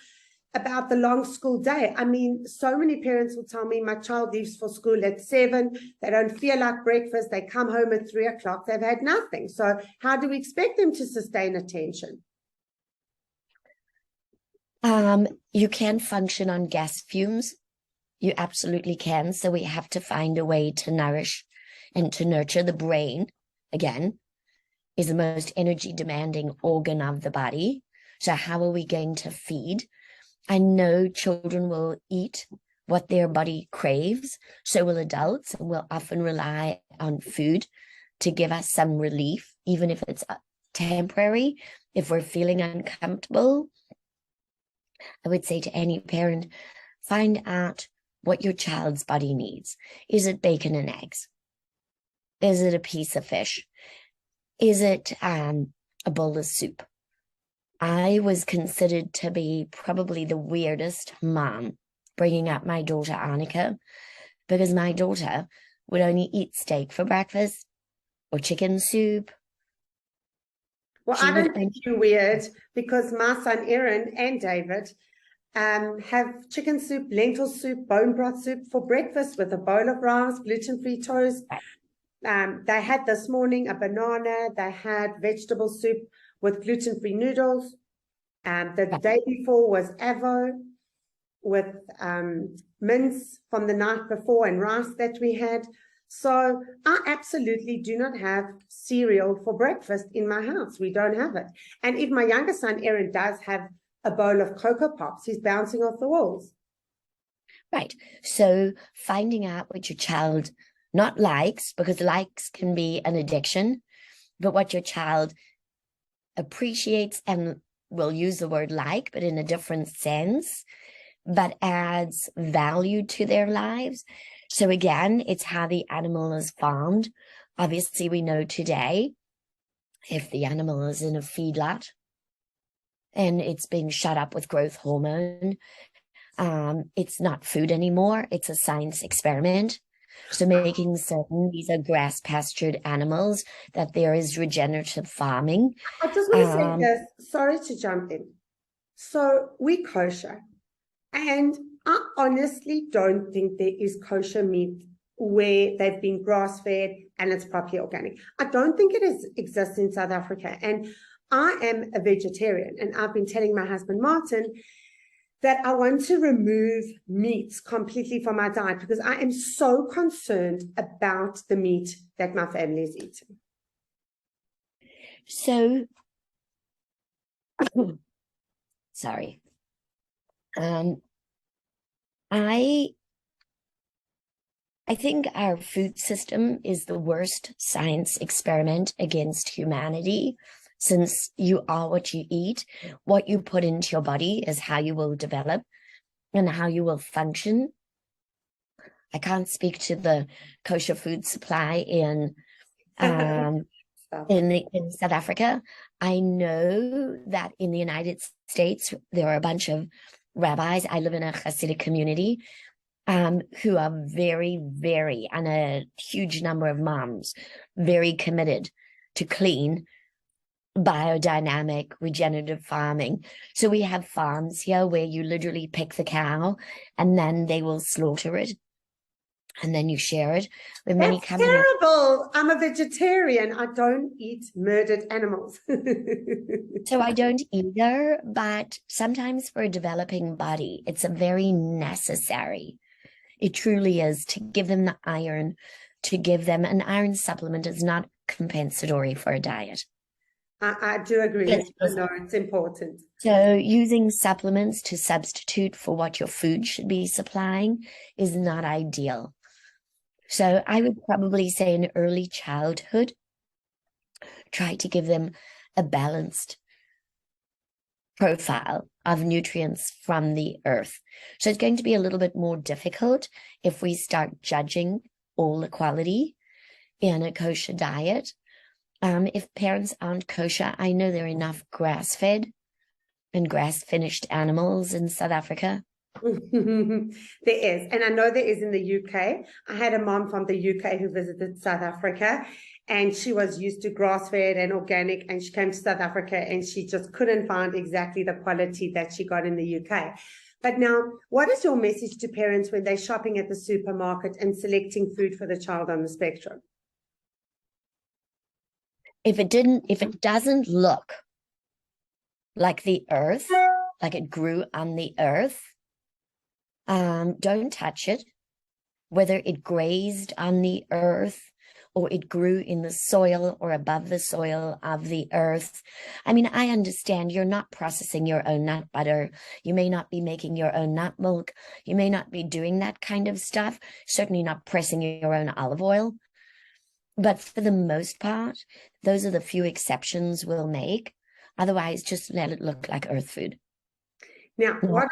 about the long school day? I mean, so many parents will tell me, my child leaves for school at 7, they don't feel like breakfast, they come home at 3 o'clock, they've had nothing. So how do we expect them to sustain attention? You can function on gas fumes. You absolutely can. So we have to find a way to nourish and to nurture the brain. Again, is the most energy demanding organ of the body. So how are we going to feed? I know children will eat what their body craves, so will adults, and we'll often rely on food to give us some relief, even if it's temporary. If we're feeling uncomfortable, I would say to any parent, find out what your child's body needs. Is it bacon and eggs? Is it a piece of fish? Is it a bowl of soup? I was considered to be probably the weirdest mom bringing up my daughter Annika, because my daughter would only eat steak for breakfast or chicken soup. Well, I don't think you're weird, because my son Aaron and David have chicken soup, lentil soup, bone broth soup for breakfast with a bowl of rice, gluten-free toast. They had this morning a banana. They had vegetable soup with gluten-free noodles. The day before was avo with mince from the night before and rice that we had. So I absolutely do not have cereal for breakfast in my house. We don't have it. And if my younger son, Aaron, does have a bowl of Cocoa Pops, he's bouncing off the walls. Right. So finding out what your child not likes, because likes can be an addiction, but what your child appreciates, and we'll use the word like, but in a different sense, but adds value to their lives. So again, it's how the animal is farmed. Obviously, we know today, if the animal is in a feedlot and it's being shut up with growth hormone, it's not food anymore. It's a science experiment. So making certain these are grass pastured animals, that there is regenerative farming. I just want to say this, sorry to jump in. So we kosher, and I honestly don't think there is kosher meat where they've been grass fed and it's properly organic. I don't think it exists in South Africa. And I am a vegetarian, and I've been telling my husband Martin that I want to remove meats completely from my diet, because I am so concerned about the meat that my family is eating. So, sorry. I think our food system is the worst science experiment against humanity, since you are what you eat. What you put into your body is how you will develop and how you will function. I can't speak to the kosher food supply in South Africa. I know that in the United States, there are a bunch of rabbis. I live in a Hasidic community who are very, very, and a huge number of moms, very committed to clean, biodynamic, regenerative farming. So we have farms here where you literally pick the cow and then they will slaughter it, and then you share it with many companies. Terrible. I'm a vegetarian. I don't eat murdered animals. So I don't either, but sometimes for a developing body, it's a very necessary. It truly is, to give them the iron, to give them an iron supplement is not compensatory for a diet. I do agree. No, it's important. So using supplements to substitute for what your food should be supplying is not ideal. So I would probably say in early childhood, try to give them a balanced profile of nutrients from the earth. So it's going to be a little bit more difficult if we start judging all equality in a kosher diet. If parents aren't kosher, I know there are enough grass-fed and grass-finished animals in South Africa. There is, and I know there is in the UK. I had a mom from the UK who visited South Africa, and she was used to grass-fed and organic, and she came to South Africa and she just couldn't find exactly the quality that she got in the UK. But now, what is your message to parents when they're shopping at the supermarket and selecting food for the child on the spectrum? If it doesn't look like the earth, like it grew on the earth, don't touch it. Whether it grazed on the earth or it grew in the soil or above the soil of the earth. I mean, I understand you're not processing your own nut butter. You may not be making your own nut milk. You may not be doing that kind of stuff. Certainly not pressing your own olive oil. But for the most part, those are the few exceptions we'll make. Otherwise, just let it look like earth food. Now, what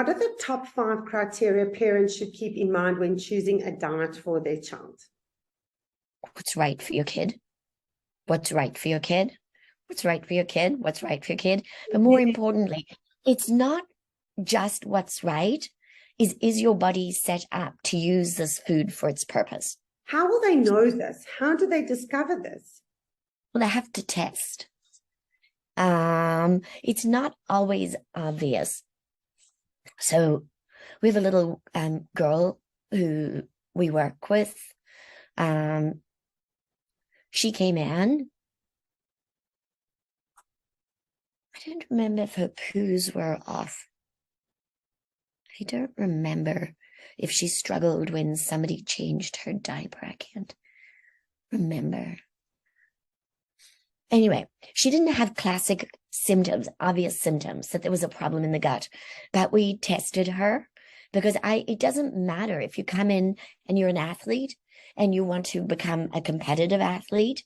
are the top 5 criteria parents should keep in mind when choosing a diet for their child? What's right for your kid? What's right for your kid? What's right for your kid? What's right for your kid? But more importantly, it's not just what's right. Is your body set up to use this food for its purpose? How will they know this? How do they discover this? Well, they have to test. It's not always obvious. So we have a little girl who we work with. She came in. I don't remember if her poos were off. I don't remember if she struggled when somebody changed her diaper. I can't remember. Anyway, she didn't have classic symptoms, obvious symptoms that there was a problem in the gut, but we tested her because it doesn't matter if you come in and you're an athlete and you want to become a competitive athlete,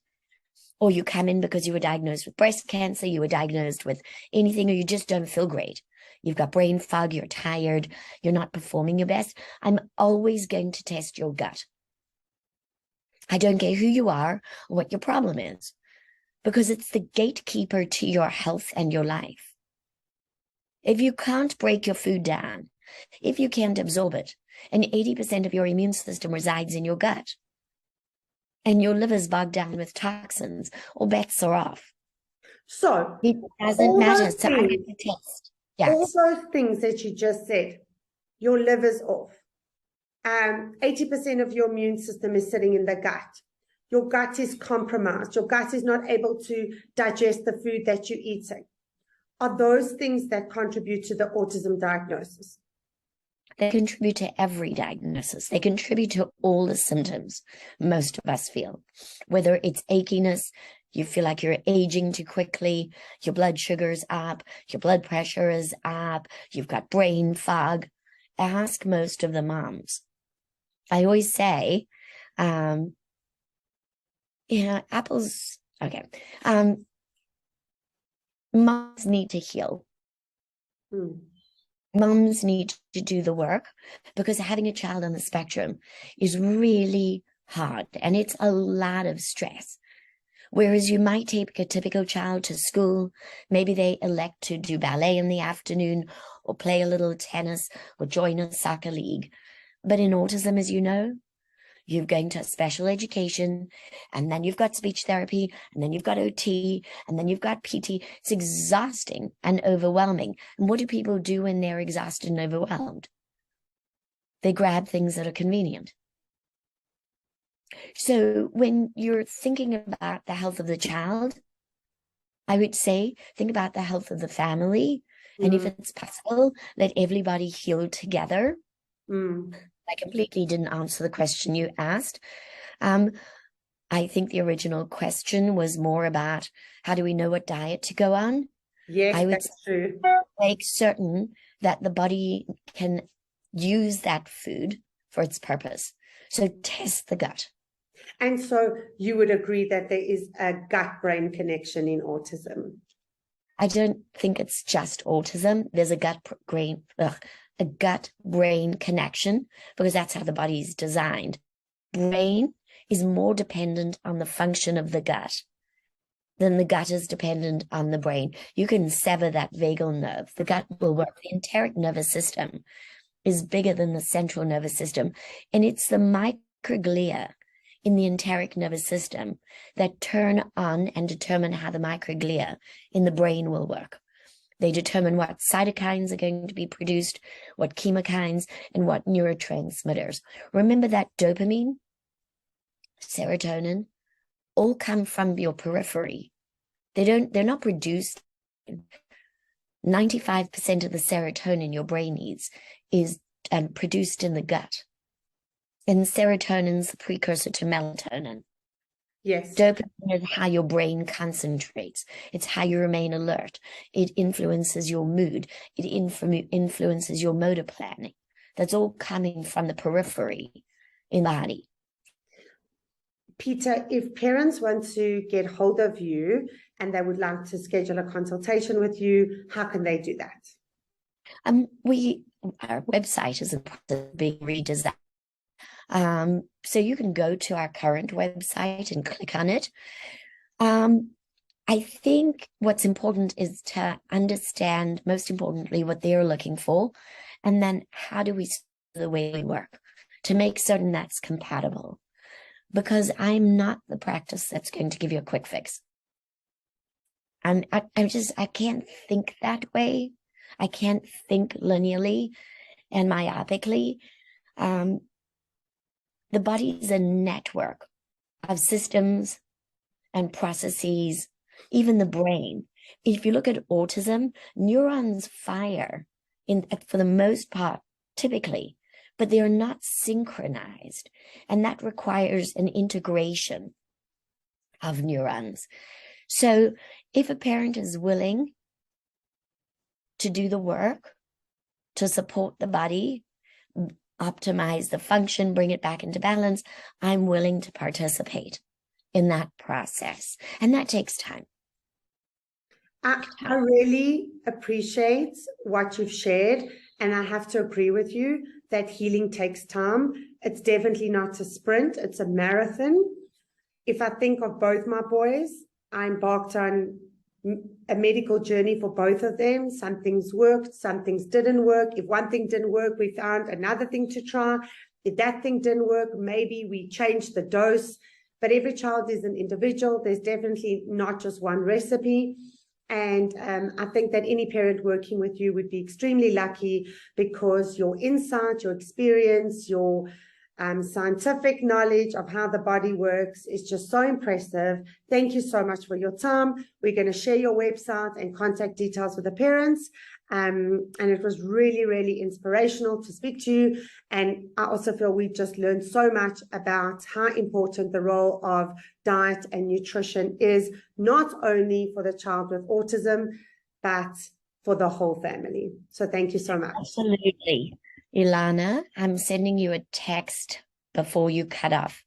or you come in because you were diagnosed with breast cancer, you were diagnosed with anything, or you just don't feel great. You've got brain fog, you're tired, you're not performing your best. I'm always going to test your gut. I don't care who you are or what your problem is, because it's the gatekeeper to your health and your life. If you can't break your food down, if you can't absorb it, and 80% of your immune system resides in your gut, and your liver's bogged down with toxins, all bets are off. So it doesn't matter. So I have to test. Yes. All those things that you just said, your liver's off. 80% of your immune system is sitting in the gut. Your gut is compromised. Your gut is not able to digest the food that you're eating. Are those things that contribute to the autism diagnosis? They contribute to every diagnosis. They contribute to all the symptoms most of us feel, whether it's achiness, you feel like you're aging too quickly, your blood sugar's up, your blood pressure is up, you've got brain fog. Ask most of the moms. I always say, apples, okay. Moms need to heal. Moms need to do the work, because having a child on the spectrum is really hard and it's a lot of stress. Whereas you might take a typical child to school, maybe they elect to do ballet in the afternoon or play a little tennis or join a soccer league. But in autism, as you know, you're going to special education, and then you've got speech therapy, and then you've got OT, and then you've got PT. It's exhausting and overwhelming. And what do people do when they're exhausted and overwhelmed? They grab things that are convenient. So when you're thinking about the health of the child, I would say, think about the health of the family. And if it's possible, let everybody heal together. I completely didn't answer the question you asked. I think the original question was more about how do we know what diet to go on? Yes, that's true. Make certain that the body can use that food for its purpose. So test the gut. And so you would agree that there is a gut-brain connection in autism? I don't think it's just autism. There's a gut-brain connection, because that's how the body is designed. Brain is more dependent on the function of the gut than the gut is dependent on the brain. You can sever that vagal nerve. The gut will work. The enteric nervous system is bigger than the central nervous system. And it's the microglia in the enteric nervous system that turn on and determine how the microglia in the brain will work. They determine what cytokines are going to be produced, what chemokines, and what neurotransmitters. Remember that dopamine, serotonin, all come from your periphery. They're not produced. 95% of the serotonin your brain needs is produced in the gut. And serotonin's the precursor to melatonin. Yes. Dopamine is how your brain concentrates. It's how you remain alert. It influences your mood. It influences your motor planning. That's all coming from the periphery in the body. Peta, if parents want to get hold of you and they would like to schedule a consultation with you, how can they do that? Our website is being redesigned. So you can go to our current website and click on it. I think what's important is to understand, most importantly, what they're looking for, and then how do we the way we work to make certain that's compatible. Because I'm not the practice that's going to give you a quick fix. I can't think that way. I can't think linearly and myopically. The body is a network of systems and processes, even the brain. If you look at autism, neurons fire for the most part, typically, but they are not synchronized. And that requires an integration of neurons. So if a parent is willing to do the work, to support the body, optimize the function, bring it back into balance, I'm willing to participate in that process. And that takes time. I really appreciate what you've shared, and I have to agree with you that healing takes time. It's definitely not a sprint, it's a marathon. If I think of both my boys, I embarked on a medical journey for both of them. Some things worked, some things didn't work. If one thing didn't work, we found another thing to try. If that thing didn't work, maybe we changed the dose. But every child is an individual. There's definitely not just one recipe. And I think that any parent working with you would be extremely lucky, because your insight, your experience, your scientific knowledge of how the body works is just so impressive. Thank you so much for your time. We're going to share your website and contact details with the parents. And it was really, really inspirational to speak to you. And I also feel we just learned so much about how important the role of diet and nutrition is, not only for the child with autism, but for the whole family. So thank you so much. Absolutely. Ilana, I'm sending you a text before you cut off.